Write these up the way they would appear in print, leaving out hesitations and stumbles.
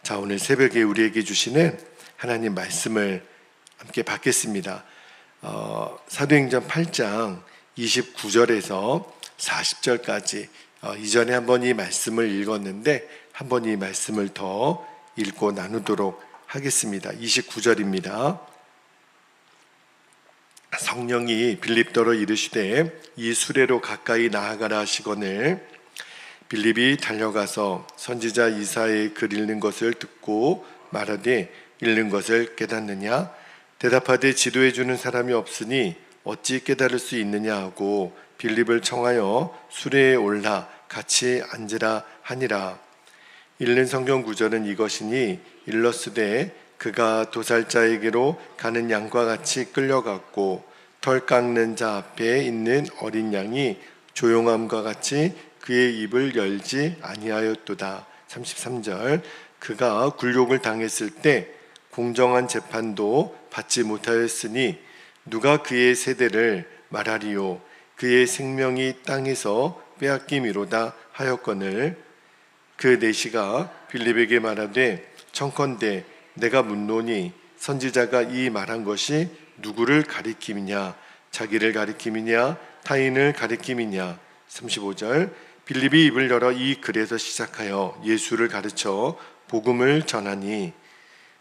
자, 오늘 새벽에 우리에게 주시는 하나님 말씀을 함께 받겠습니다. 사도행전 8장 29절에서 40절까지 이전에 한번 이 말씀을 읽었는데 한번 이 말씀을 더 읽고 나누도록 하겠습니다. 29절입니다. 성령이 빌립더로 이르시되 이 수레로 가까이 나아가라 하시거늘 빌립이 달려가서 선지자 이사야의 글 읽는 것을 듣고 말하되 읽는 것을 깨닫느냐? 대답하되 지도해 주는 사람이 없으니 어찌 깨달을 수 있느냐 하고 빌립을 청하여 수레에 올라 같이 앉으라 하니라. 읽는 성경 구절은 이것이니 일러스되 그가 도살자에게로 가는 양과 같이 끌려갔고 털 깎는 자 앞에 있는 어린 양이 조용함과 같이 그의 입을 열지 아니하였도다. 33절 그가 굴욕을 당했을 때 공정한 재판도 받지 못하였으니 누가 그의 세대를 말하리요. 그의 생명이 땅에서 빼앗김이로다 하였거늘 그 내시가 빌립에게 말하되 청컨대 내가 묻노니 선지자가 이 말한 것이 누구를 가리킴이냐? 자기를 가리킴이냐? 타인을 가리킴이냐? 35절 빌립이 입을 열어 이 글에서 시작하여 예수를 가르쳐 복음을 전하니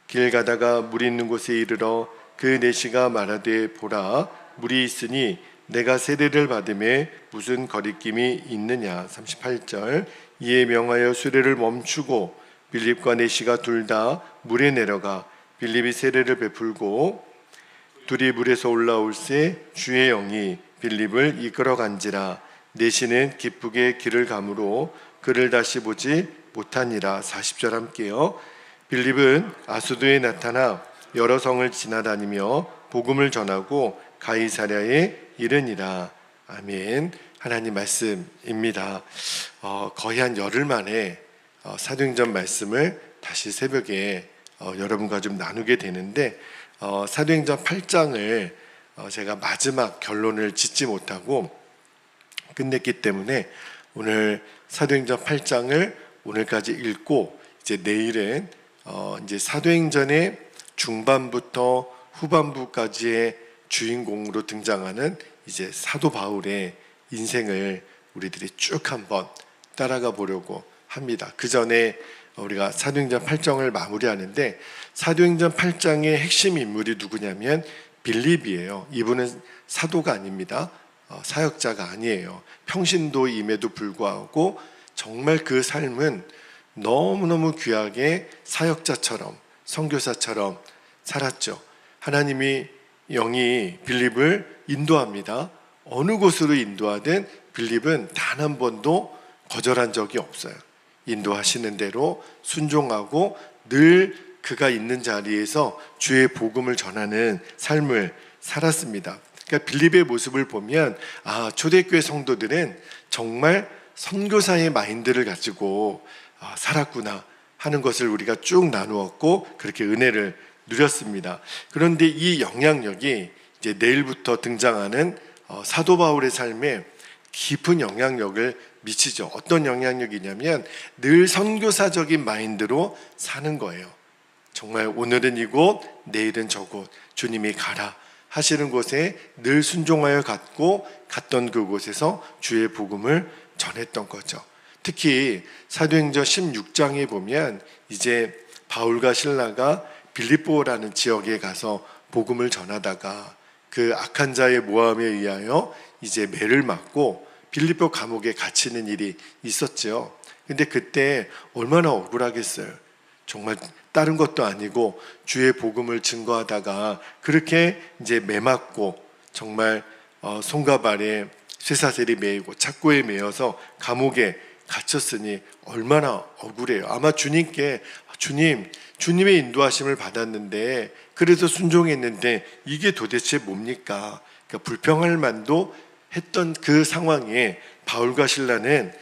길 가다가 물 있는 곳에 이르러 그 내시가 말하되 보라 물이 있으니 내가 세례를 받음에 무슨 거리낌이 있느냐. 38절 이에 명하여 수레를 멈추고 빌립과 내시가 둘 다 물에 내려가 빌립이 세례를 베풀고 둘이 물에서 올라올새 주의 영이 빌립을 이끌어간지라. 내시는 기쁘게 길을 가므로 그를 다시 보지 못하니라. 40절 함께요. 빌립은 아수도에 나타나 여러 성을 지나다니며 복음을 전하고 가이사랴에 이르니라. 아멘. 하나님 말씀입니다. 거의 한 열흘 만에 사도행전 말씀을 다시 새벽에 여러분과 좀 나누게 되는데 사도행전 8장을 제가 마지막 결론을 짓지 못하고 끝냈기 때문에 오늘 사도행전 8장을 오늘까지 읽고 이제 내일은 이제 사도행전의 중반부터 후반부까지의 주인공으로 등장하는 이제 사도 바울의 인생을 우리들이 쭉 한번 따라가 보려고 합니다. 그 전에 우리가 사도행전 8장을 마무리하는데 사도행전 8장의 핵심 인물이 누구냐면 빌립이에요. 이분은 사도가 아닙니다. 사역자가 아니에요. 평신도임에도 불구하고 정말 그 삶은 너무너무 귀하게 사역자처럼 선교사처럼 살았죠. 하나님이 영이 빌립을 인도합니다. 어느 곳으로 인도하든 빌립은 단 한 번도 거절한 적이 없어요. 인도하시는 대로 순종하고 늘 그가 있는 자리에서 주의 복음을 전하는 삶을 살았습니다. 그러니까 빌립의 모습을 보면 초대교회 성도들은 정말 선교사의 마인드를 가지고 살았구나 하는 것을 우리가 쭉 나누었고 그렇게 은혜를 누렸습니다. 그런데 이 영향력이 이제 내일부터 등장하는 사도 바울의 삶에 깊은 영향력을 미치죠. 어떤 영향력이냐면 늘 선교사적인 마인드로 사는 거예요. 정말 오늘은 이곳, 내일은 저곳, 주님이 가라 하시는 곳에 늘 순종하여 갔던 그곳에서 주의 복음을 전했던 거죠. 특히 사도행전 16장에 보면 이제 바울과 실라가 빌립보라는 지역에 가서 복음을 전하다가 그 악한 자의 모함에 의하여 이제 매를 맞고 빌립보 감옥에 갇히는 일이 있었죠. 근데 그때 얼마나 억울하겠어요. 정말 다른 것도 아니고 주의 복음을 증거하다가 그렇게 이제 매 맞고 정말 손과 발에 쇠사슬이 매이고 착고에 매여서 감옥에 갇혔으니 얼마나 억울해요. 아마 주님께 주님의 인도하심을 받았는데 그래서 순종했는데 이게 도대체 뭡니까? 그러니까 불평할 만도 했던 그 상황에 바울과 실라는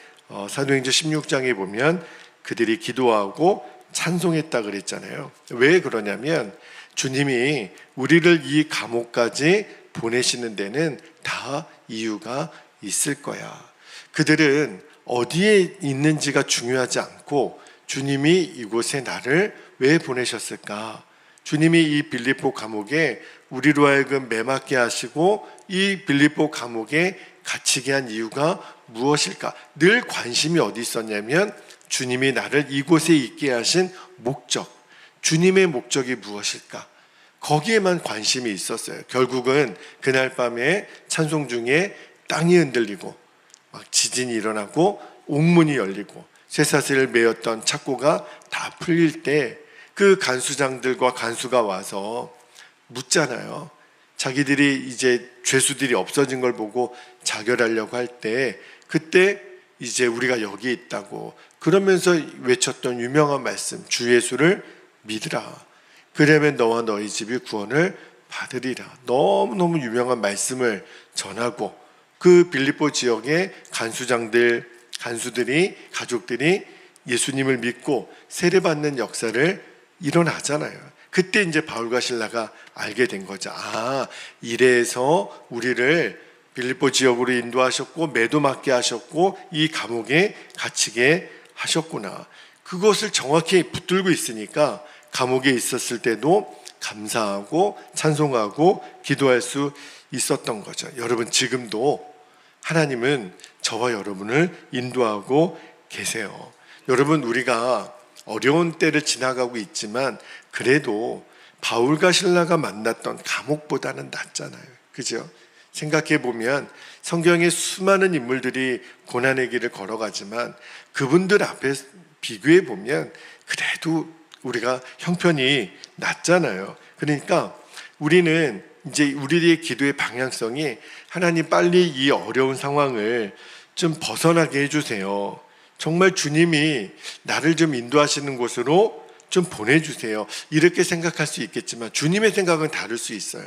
사도행전 16장에 보면 그들이 기도하고 찬송했다 그랬잖아요. 왜 그러냐면 주님이 우리를 이 감옥까지 보내시는 데는 다 이유가 있을 거야. 그들은 어디에 있는지가 중요하지 않고 주님이 이곳에 나를 왜 보내셨을까? 주님이 이 빌립보 감옥에 우리로 하여금 매맞게 하시고 이 빌립보 감옥에 갇히게 한 이유가 무엇일까? 늘 관심이 어디 있었냐면 주님이 나를 이곳에 있게 하신 목적, 주님의 목적이 무엇일까? 거기에만 관심이 있었어요. 결국은 그날 밤에 찬송 중에 땅이 흔들리고 막 지진이 일어나고 옥문이 열리고 쇠사슬을 메었던 착고가 다 풀릴 때 그 간수장들과 간수가 와서 묻잖아요. 자기들이 이제 죄수들이 없어진 걸 보고 자결하려고 할 때 그때 이제 우리가 여기 있다고 그러면서 외쳤던 유명한 말씀, 주 예수를 믿으라. 그러면 너와 너희 집이 구원을 받으리라. 너무너무 유명한 말씀을 전하고 그 빌립보 지역의 간수장들, 간수들이, 가족들이 예수님을 믿고 세례받는 역사를 일어나잖아요. 그때 이제 바울과 실라가 알게 된 거죠. 아, 이래서 우리를 빌립보 지역으로 인도하셨고 매도 맞게 하셨고 이 감옥에 갇히게 하셨구나. 그것을 정확히 붙들고 있으니까 감옥에 있었을 때도 감사하고 찬송하고 기도할 수 있었던 거죠. 여러분, 지금도 하나님은 저와 여러분을 인도하고 계세요. 여러분, 우리가 어려운 때를 지나가고 있지만 그래도 바울과 실라가 만났던 감옥보다는 낫잖아요. 그죠? 생각해 보면 성경에 수많은 인물들이 고난의 길을 걸어가지만 그분들 앞에 비교해 보면 그래도 우리가 형편이 낫잖아요. 그러니까 우리는 이제 우리의 기도의 방향성이 하나님 빨리 이 어려운 상황을 좀 벗어나게 해주세요. 정말 주님이 나를 좀 인도하시는 곳으로 좀 보내주세요. 이렇게 생각할 수 있겠지만 주님의 생각은 다를 수 있어요.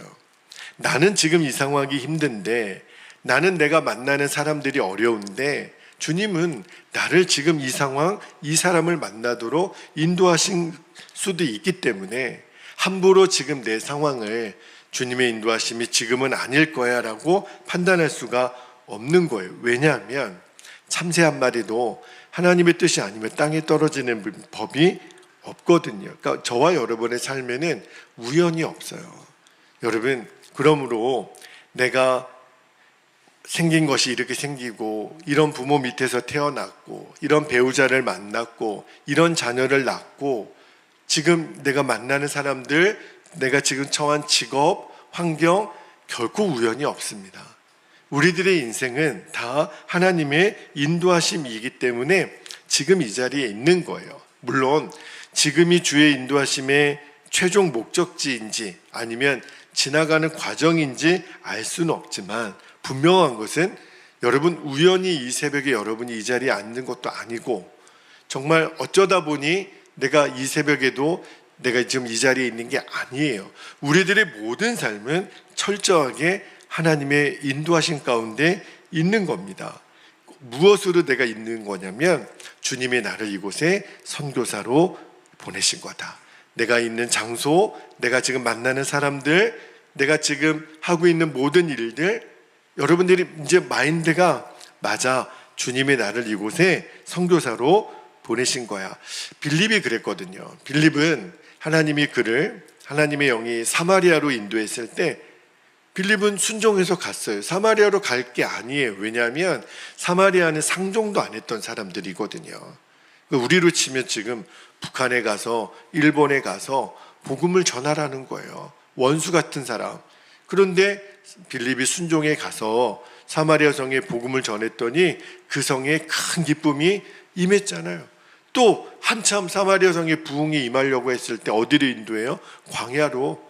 나는 지금 이 상황이 힘든데, 나는 내가 만나는 사람들이 어려운데 주님은 나를 지금 이 상황, 이 사람을 만나도록 인도하신 수도 있기 때문에 함부로 지금 내 상황을 주님의 인도하심이 지금은 아닐 거야 라고 판단할 수가 없는 거예요. 왜냐하면 참새 한 마리도 하나님의 뜻이 아니면 땅에 떨어지는 법이 없거든요. 그러니까 저와 여러분의 삶에는 우연이 없어요. 여러분, 그러므로 내가 생긴 것이 이렇게 생기고 이런 부모 밑에서 태어났고 이런 배우자를 만났고 이런 자녀를 낳고 지금 내가 만나는 사람들, 내가 지금 처한 직업, 환경 결코 우연이 없습니다. 우리들의 인생은 다 하나님의 인도하심이기 때문에 지금 이 자리에 있는 거예요. 물론 지금이 주의 인도하심의 최종 목적지인지 아니면 지나가는 과정인지 알 수는 없지만 분명한 것은 여러분, 우연히 이 새벽에 여러분이 이 자리에 앉는 것도 아니고 정말 어쩌다 보니 내가 이 새벽에도 내가 지금 이 자리에 있는 게 아니에요. 우리들의 모든 삶은 철저하게 하나님의 인도하신 가운데 있는 겁니다. 무엇으로 내가 있는 거냐면 주님이 나를 이곳에 선교사로 보내신 거다. 내가 있는 장소, 내가 지금 만나는 사람들, 내가 지금 하고 있는 모든 일들, 여러분들이 이제 마인드가 맞아, 주님이 나를 이곳에 선교사로 보내신 거야. 빌립이 그랬거든요. 빌립은 하나님이 그를, 하나님의 영이 사마리아로 인도했을 때 빌립은 순종해서 갔어요. 사마리아로 갈 게 아니에요. 왜냐하면 사마리아는 상종도 안 했던 사람들이거든요. 우리로 치면 지금 북한에 가서, 일본에 가서 복음을 전하라는 거예요. 원수 같은 사람. 그런데 빌립이 순종에 가서 사마리아 성에 복음을 전했더니 그 성에 큰 기쁨이 임했잖아요. 또 한참 사마리아 성에 부흥이 임하려고 했을 때 어디로 인도해요? 광야로.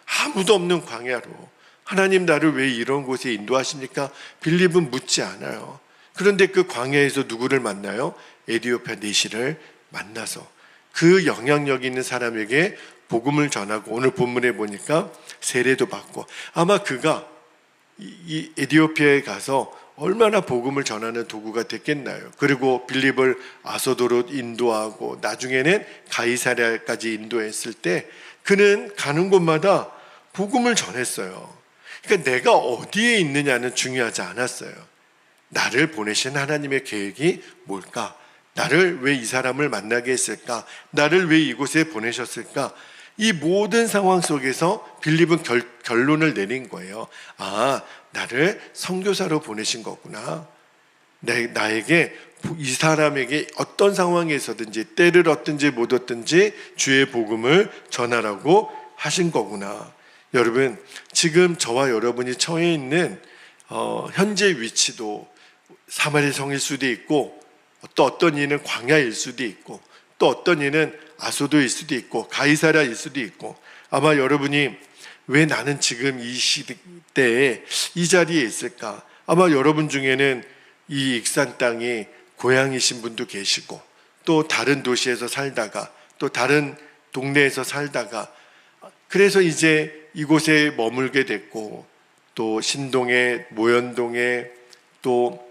아무도 없는 광야로. 하나님, 나를 왜 이런 곳에 인도하십니까? 빌립은 묻지 않아요. 그런데 그 광야에서 누구를 만나요? 에디오피아 내시를 만나서 그 영향력 있는 사람에게 복음을 전하고, 오늘 본문에 보니까 세례도 받고, 아마 그가 이 에디오피아에 가서 얼마나 복음을 전하는 도구가 됐겠나요? 그리고 빌립을 아소도로 인도하고 나중에는 가이사랴까지 인도했을 때 그는 가는 곳마다 복음을 전했어요. 그러니까 내가 어디에 있느냐는 중요하지 않았어요. 나를 보내신 하나님의 계획이 뭘까? 나를 왜 이 사람을 만나게 했을까? 나를 왜 이곳에 보내셨을까? 이 모든 상황 속에서 빌립은 결론을 내린 거예요. 아, 나를 선교사로 보내신 거구나. 나에게, 이 사람에게 어떤 상황에서든지 때를 얻든지 못 얻든지 주의 복음을 전하라고 하신 거구나. 여러분, 지금 저와 여러분이 처해 있는 현재 위치도 사마리 성일 수도 있고, 또 어떤 이는 광야일 수도 있고, 또 어떤 이는 아소도일 수도 있고, 가이사랴일 수도 있고, 아마 여러분이 왜 나는 지금 이 시대에 이 자리에 있을까? 아마 여러분 중에는 이 익산 땅이 고향이신 분도 계시고, 또 다른 도시에서 살다가, 또 다른 동네에서 살다가, 그래서 이제 이곳에 머물게 됐고, 또 신동에, 모현동에, 또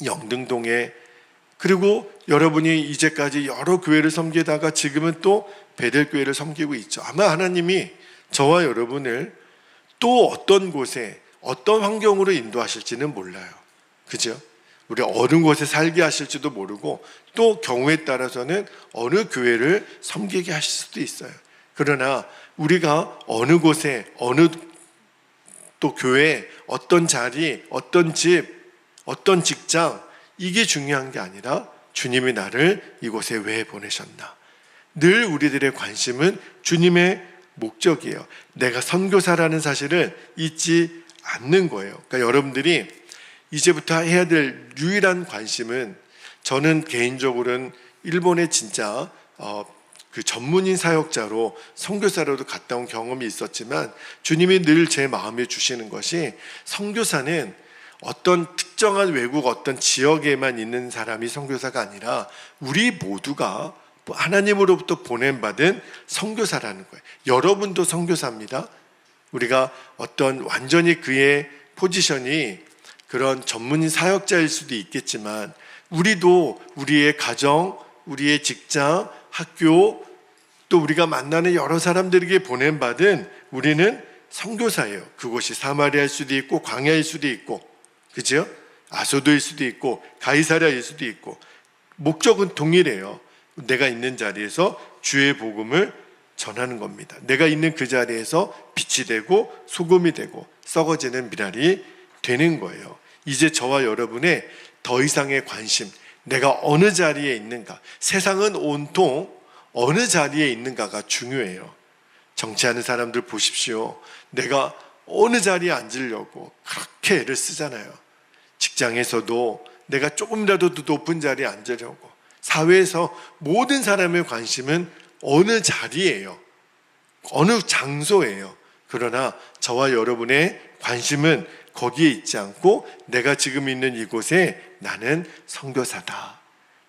영등동에, 그리고 여러분이 이제까지 여러 교회를 섬기다가 지금은 또 베델교회를 섬기고 있죠. 아마 하나님이 저와 여러분을 또 어떤 곳에, 어떤 환경으로 인도하실지는 몰라요. 그죠? 우리 어느 곳에 살게 하실지도 모르고, 또 경우에 따라서는 어느 교회를 섬기게 하실 수도 있어요. 그러나 우리가 어느 곳에, 어느 또 교회, 어떤 자리, 어떤 집, 어떤 직장, 이게 중요한 게 아니라 주님이 나를 이곳에 왜 보내셨나. 늘 우리들의 관심은 주님의 목적이에요. 내가 선교사라는 사실을 잊지 않는 거예요. 그러니까 여러분들이 이제부터 해야 될 유일한 관심은, 저는 개인적으로는 일본에 진짜 그 전문인 사역자로 선교사로도 갔다 온 경험이 있었지만, 주님이 늘 제 마음에 주시는 것이, 선교사는 어떤 특정한 외국 어떤 지역에만 있는 사람이 선교사가 아니라 우리 모두가 하나님으로부터 보냄받은 선교사라는 거예요. 여러분도 선교사입니다. 우리가 어떤 완전히 그의 포지션이 그런 전문인 사역자일 수도 있겠지만, 우리도 우리의 가정, 우리의 직장, 학교, 또 우리가 만나는 여러 사람들에게 보냄받은 우리는 선교사예요. 그곳이 사마리아일 수도 있고 광야일 수도 있고, 그죠? 아소도일 수도 있고 가이사랴일 수도 있고, 목적은 동일해요. 내가 있는 자리에서 주의 복음을 전하는 겁니다. 내가 있는 그 자리에서 빛이 되고 소금이 되고 썩어지는 미랄이 되는 거예요. 이제 저와 여러분의 더 이상의 관심, 내가 어느 자리에 있는가, 세상은 온통 어느 자리에 있는가가 중요해요. 정치하는 사람들 보십시오. 내가 어느 자리에 앉으려고 그렇게 애를 쓰잖아요. 직장에서도 내가 조금이라도 더 높은 자리에 앉으려고, 사회에서 모든 사람의 관심은 어느 자리예요. 어느 장소예요. 그러나 저와 여러분의 관심은 거기에 있지 않고, 내가 지금 있는 이곳에 나는 선교사다,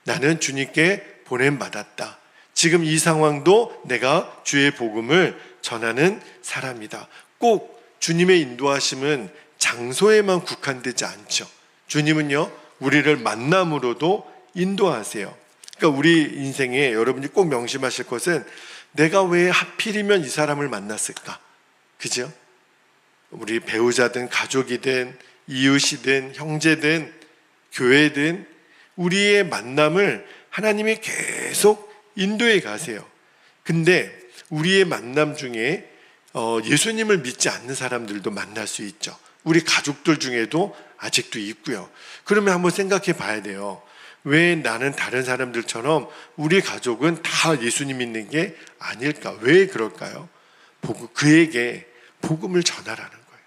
나는 주님께 보냄받았다, 지금 이 상황도 내가 주의 복음을 전하는 사람이다. 꼭 주님의 인도하심은 장소에만 국한되지 않죠. 주님은요, 우리를 만남으로도 인도하세요. 그러니까 우리 인생에 여러분이 꼭 명심하실 것은, 내가 왜 하필이면 이 사람을 만났을까? 그죠? 우리 배우자든 가족이든 이웃이든 형제든 교회든 우리의 만남을 하나님이 계속 인도해 가세요. 근데 우리의 만남 중에 예수님을 믿지 않는 사람들도 만날 수 있죠. 우리 가족들 중에도 아직도 있고요. 그러면 한번 생각해 봐야 돼요. 왜 나는 다른 사람들처럼 우리 가족은 다 예수님 믿는 게 아닐까? 왜 그럴까요? 그에게 복음을 전하라는 거예요.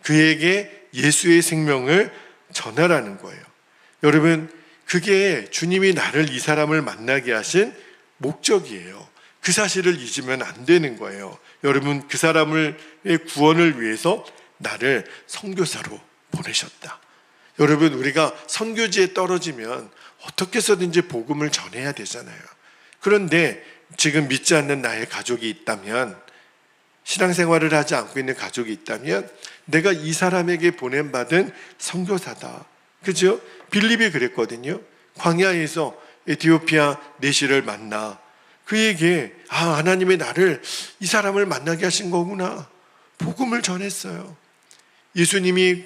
그에게 예수의 생명을 전하라는 거예요. 여러분, 그게 주님이 나를, 이 사람을 만나게 하신 목적이에요. 그 사실을 잊으면 안 되는 거예요. 여러분, 그 사람의 구원을 위해서 나를 선교사로 보내셨다. 여러분, 우리가 선교지에 떨어지면 어떻게 해서든지 복음을 전해야 되잖아요. 그런데 지금 믿지 않는 나의 가족이 있다면, 신앙생활을 하지 않고 있는 가족이 있다면, 내가 이 사람에게 보냄받은 선교사다. 그죠? 빌립이 그랬거든요. 광야에서 에티오피아 내시를 만나 그에게, 하나님의 나를, 이 사람을 만나게 하신 거구나, 복음을 전했어요. 예수님이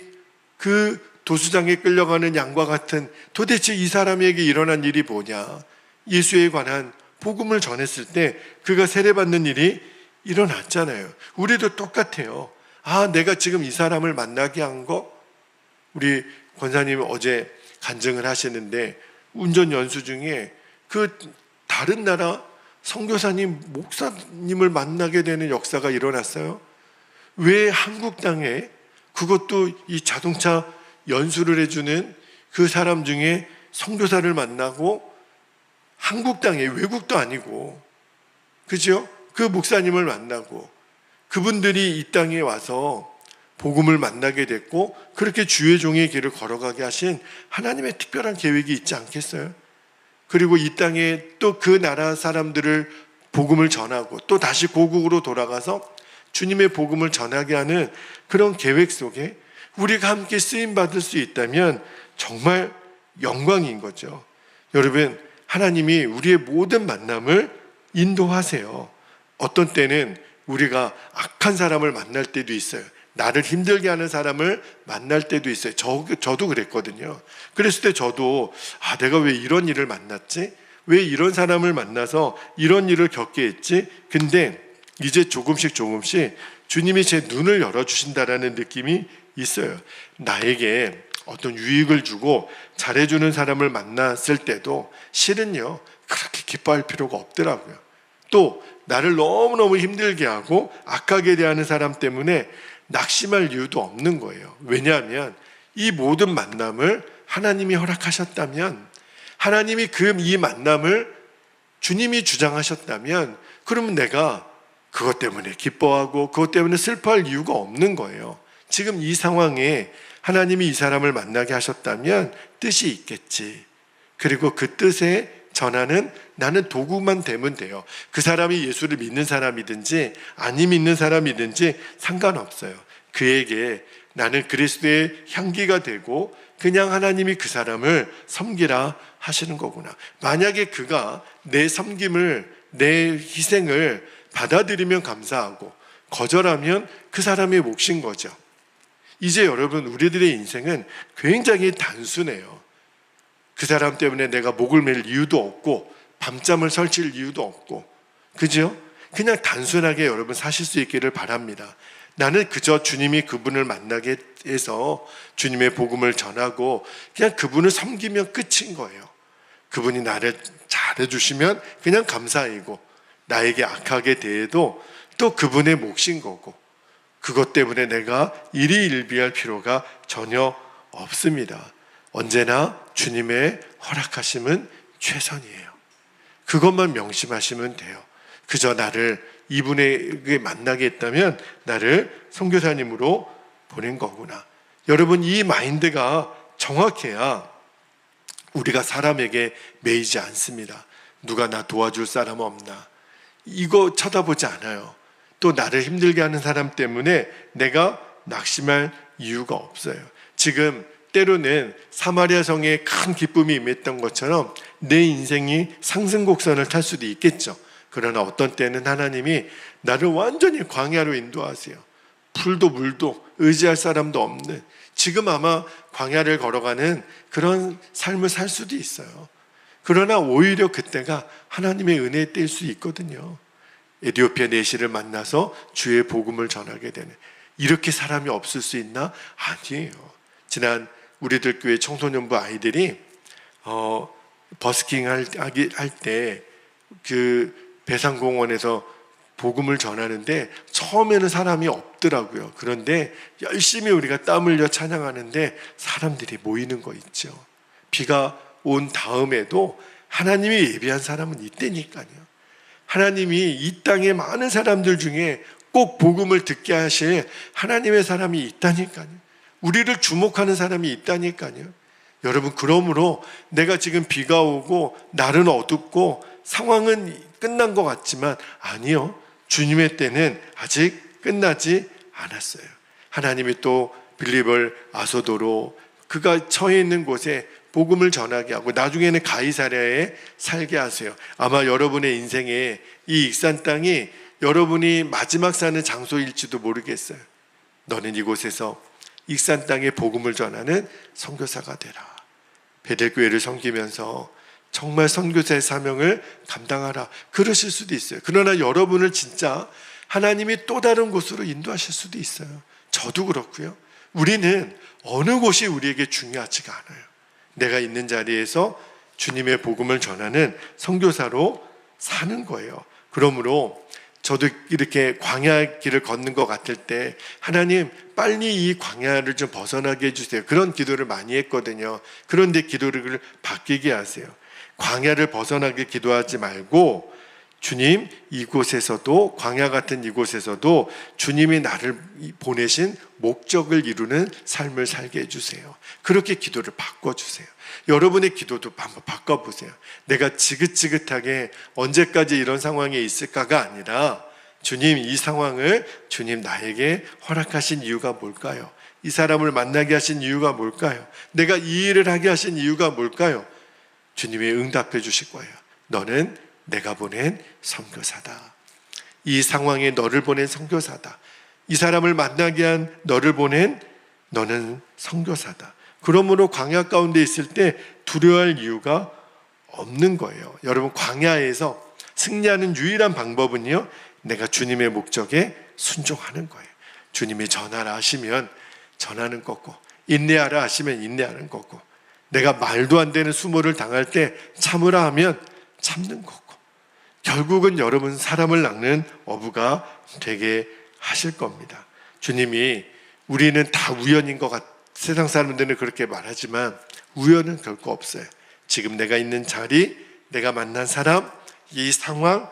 그 도수장에 끌려가는 양과 같은, 도대체 이 사람에게 일어난 일이 뭐냐? 예수에 관한 복음을 전했을 때 그가 세례받는 일이 일어났잖아요. 우리도 똑같아요. 내가 지금 이 사람을 만나게 한 거? 우리 권사님 어제 간증을 하시는데 운전 연수 중에 그 다른 나라 선교사님, 목사님을 만나게 되는 역사가 일어났어요. 왜 한국 땅에, 그것도 이 자동차 연수를 해주는 그 사람 중에 선교사를 만나고, 한국 땅에, 외국도 아니고, 그죠? 그 목사님을 만나고 그분들이 이 땅에 와서 복음을 만나게 됐고, 그렇게 주의 종의 길을 걸어가게 하신 하나님의 특별한 계획이 있지 않겠어요? 그리고 이 땅에 또 그 나라 사람들을 복음을 전하고 또 다시 고국으로 돌아가서 주님의 복음을 전하게 하는 그런 계획 속에 우리가 함께 쓰임받을 수 있다면 정말 영광인 거죠. 여러분, 하나님이 우리의 모든 만남을 인도하세요. 어떤 때는 우리가 악한 사람을 만날 때도 있어요. 나를 힘들게 하는 사람을 만날 때도 있어요. 저도 그랬거든요. 그랬을 때 저도 내가 왜 이런 일을 만났지? 왜 이런 사람을 만나서 이런 일을 겪게 했지? 근데 이제 조금씩 주님이 제 눈을 열어주신다라는 느낌이 있어요. 나에게 어떤 유익을 주고 잘해주는 사람을 만났을 때도 실은요, 그렇게 기뻐할 필요가 없더라고요. 또 나를 너무너무 힘들게 하고 악하게 대하는 사람 때문에 낙심할 이유도 없는 거예요. 왜냐하면 이 모든 만남을 하나님이 허락하셨다면, 하나님이 이 만남을 주님이 주장하셨다면, 그러면 내가 그것 때문에 기뻐하고 그것 때문에 슬퍼할 이유가 없는 거예요. 지금 이 상황에 하나님이 이 사람을 만나게 하셨다면 뜻이 있겠지. 그리고 그 뜻에 전하는 나는 도구만 되면 돼요. 그 사람이 예수를 믿는 사람이든지 안 믿는 사람이든지 상관없어요. 그에게 나는 그리스도의 향기가 되고 그냥 하나님이 그 사람을 섬기라 하시는 거구나. 만약에 그가 내 섬김을, 내 희생을 받아들이면 감사하고 거절하면 그 사람의 몫인 거죠. 이제 여러분, 우리들의 인생은 굉장히 단순해요. 그 사람 때문에 내가 목을 맬 이유도 없고 밤잠을 설칠 이유도 없고, 그죠? 그냥 단순하게 여러분 사실 수 있기를 바랍니다. 나는 그저 주님이 그분을 만나게 해서 주님의 복음을 전하고 그냥 그분을 섬기면 끝인 거예요. 그분이 나를 잘해주시면 그냥 감사이고, 나에게 악하게 대해도 또 그분의 몫인 거고, 그것 때문에 내가 일희일비할 필요가 전혀 없습니다. 언제나 주님의 허락하심은 최선이에요. 그것만 명심하시면 돼요. 그저 나를 이분에게 만나게 했다면 나를 선교사님으로 보낸 거구나. 여러분, 이 마인드가 정확해야 우리가 사람에게 매이지 않습니다. 누가 나 도와줄 사람 없나, 이거 쳐다보지 않아요. 또 나를 힘들게 하는 사람 때문에 내가 낙심할 이유가 없어요. 지금 때로는 사마리아 성에 큰 기쁨이 임했던 것처럼 내 인생이 상승곡선을 탈 수도 있겠죠. 그러나 어떤 때는 하나님이 나를 완전히 광야로 인도하세요. 풀도 물도 의지할 사람도 없는, 지금 아마 광야를 걸어가는 그런 삶을 살 수도 있어요. 그러나 오히려 그때가 하나님의 은혜의 때일 수 있거든요. 에티오피아 내시를 만나서 주의 복음을 전하게 되는, 이렇게 사람이 없을 수 있나? 아니에요. 지난 우리들 교회 청소년부 아이들이 버스킹 할 때 그 배상공원에서 복음을 전하는데 처음에는 사람이 없더라고요. 그런데 열심히 우리가 땀 흘려 찬양하는데 사람들이 모이는 거 있죠. 비가 온 다음에도 하나님이 예비한 사람은 있다니까요. 하나님이 이 땅의 많은 사람들 중에 꼭 복음을 듣게 하실 하나님의 사람이 있다니까요. 우리를 주목하는 사람이 있다니까요. 여러분, 그러므로 내가 지금 비가 오고 날은 어둡고 상황은 끝난 것 같지만 아니요, 주님의 때는 아직 끝나지 않았어요. 하나님이 또 빌립을 아소도로 그가 처해 있는 곳에 복음을 전하게 하고 나중에는 가이사랴에 살게 하세요. 아마 여러분의 인생에 이 익산 땅이 여러분이 마지막 사는 장소일지도 모르겠어요. 너는 이곳에서 익산 땅에 복음을 전하는 선교사가 되라. 베델교회를 섬기면서 정말 선교사의 사명을 감당하라. 그러실 수도 있어요. 그러나 여러분을 진짜 하나님이 또 다른 곳으로 인도하실 수도 있어요. 저도 그렇고요. 우리는 어느 곳이 우리에게 중요하지가 않아요. 내가 있는 자리에서 주님의 복음을 전하는 선교사로 사는 거예요. 그러므로 저도 이렇게 광야 길을 걷는 것 같을 때 하나님 빨리 이 광야를 좀 벗어나게 해주세요. 그런 기도를 많이 했거든요. 그런데 기도를 바뀌게 하세요. 광야를 벗어나게 기도하지 말고 주님 이곳에서도 광야 같은 이곳에서도 주님이 나를 보내신 목적을 이루는 삶을 살게 해주세요. 그렇게 기도를 바꿔주세요. 여러분의 기도도 한번 바꿔보세요. 내가 지긋지긋하게 언제까지 이런 상황에 있을까가 아니라 주님 이 상황을 주님 나에게 허락하신 이유가 뭘까요? 이 사람을 만나게 하신 이유가 뭘까요? 내가 이 일을 하게 하신 이유가 뭘까요? 주님이 응답해 주실 거예요. 너는 내가 보낸 선교사다. 이 상황에 너를 보낸 선교사다. 이 사람을 만나게 한 너를 보낸 너는 선교사다. 그러므로 광야 가운데 있을 때 두려워할 이유가 없는 거예요. 여러분 광야에서 승리하는 유일한 방법은요, 내가 주님의 목적에 순종하는 거예요. 주님이 전하라 하시면 전하는 거고, 인내하라 하시면 인내하는 거고, 내가 말도 안 되는 수모를 당할 때 참으라 하면 참는 거고, 결국은 여러분 사람을 낚는 어부가 되게 하실 겁니다. 주님이 우리는 다 우연인 것 같아요. 세상 사람들은 그렇게 말하지만 우연은 결코 없어요. 지금 내가 있는 자리, 내가 만난 사람, 이 상황,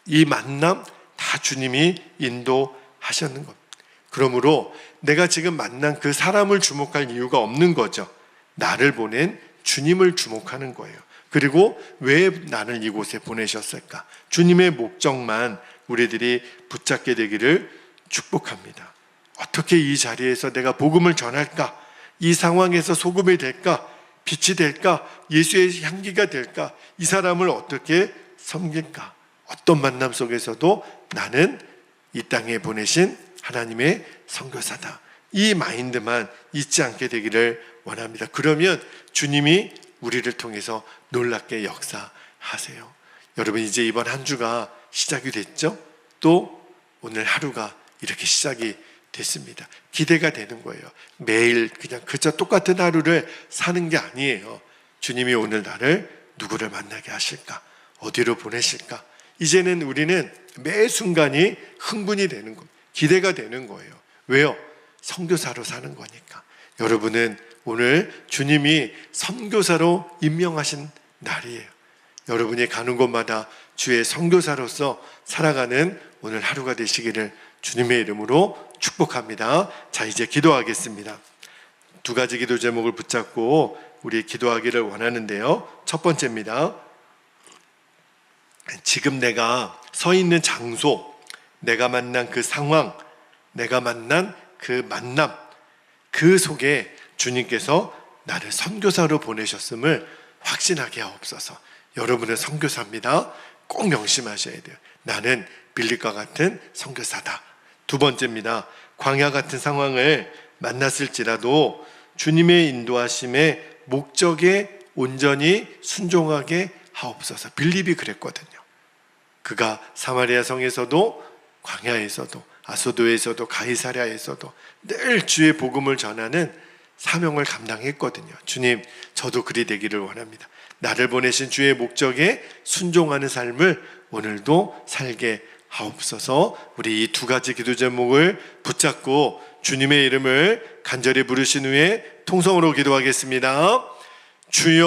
이 만남 다 주님이 인도하셨는 겁니다. 그러므로 내가 지금 만난 그 사람을 주목할 이유가 없는 거죠. 나를 보낸 주님을 주목하는 거예요. 그리고 왜 나를 이곳에 보내셨을까? 주님의 목적만 우리들이 붙잡게 되기를 축복합니다. 어떻게 이 자리에서 내가 복음을 전할까? 이 상황에서 소금이 될까? 빛이 될까? 예수의 향기가 될까? 이 사람을 어떻게 섬길까? 어떤 만남 속에서도 나는 이 땅에 보내신 하나님의 선교사다. 이 마인드만 잊지 않게 되기를 원합니다. 그러면 주님이 우리를 통해서 놀랍게 역사하세요. 여러분 이제 이번 한 주가 시작이 됐죠? 또 오늘 하루가 이렇게 시작이 됐습니다. 기대가 되는 거예요. 매일 그냥 그저 똑같은 하루를 사는 게 아니에요. 주님이 오늘 나를 누구를 만나게 하실까? 어디로 보내실까? 이제는 우리는 매 순간이 흥분이 되는 겁니다. 기대가 되는 거예요. 왜요? 선교사로 사는 거니까. 여러분은 오늘 주님이 선교사로 임명하신 날이에요. 여러분이 가는 곳마다 주의 선교사로서 살아가는 오늘 하루가 되시기를 주님의 이름으로 축복합니다. 자, 이제 기도하겠습니다. 두 가지 기도 제목을 붙잡고 우리 기도하기를 원하는데요. 첫 번째입니다. 지금 내가 서 있는 장소, 내가 만난 그 상황, 내가 만난 그 만남, 그 속에 주님께서 나를 선교사로 보내셨음을 확신하게 하옵소서. 여러분은 선교사입니다. 꼭 명심하셔야 돼요. 나는 빌립과 같은 선교사다. 두 번째입니다. 광야 같은 상황을 만났을지라도 주님의 인도하심의 목적에 온전히 순종하게 하옵소서. 빌립이 그랬거든요. 그가 사마리아 성에서도 광야에서도 아소도에서도 가이사랴에서도 늘 주의 복음을 전하는 사명을 감당했거든요. 주님, 저도 그리 되기를 원합니다. 나를 보내신 주의 목적에 순종하는 삶을 오늘도 살게 하옵소서. 우리 이 두 가지 기도 제목을 붙잡고 주님의 이름을 간절히 부르신 후에 통성으로 기도하겠습니다. 주여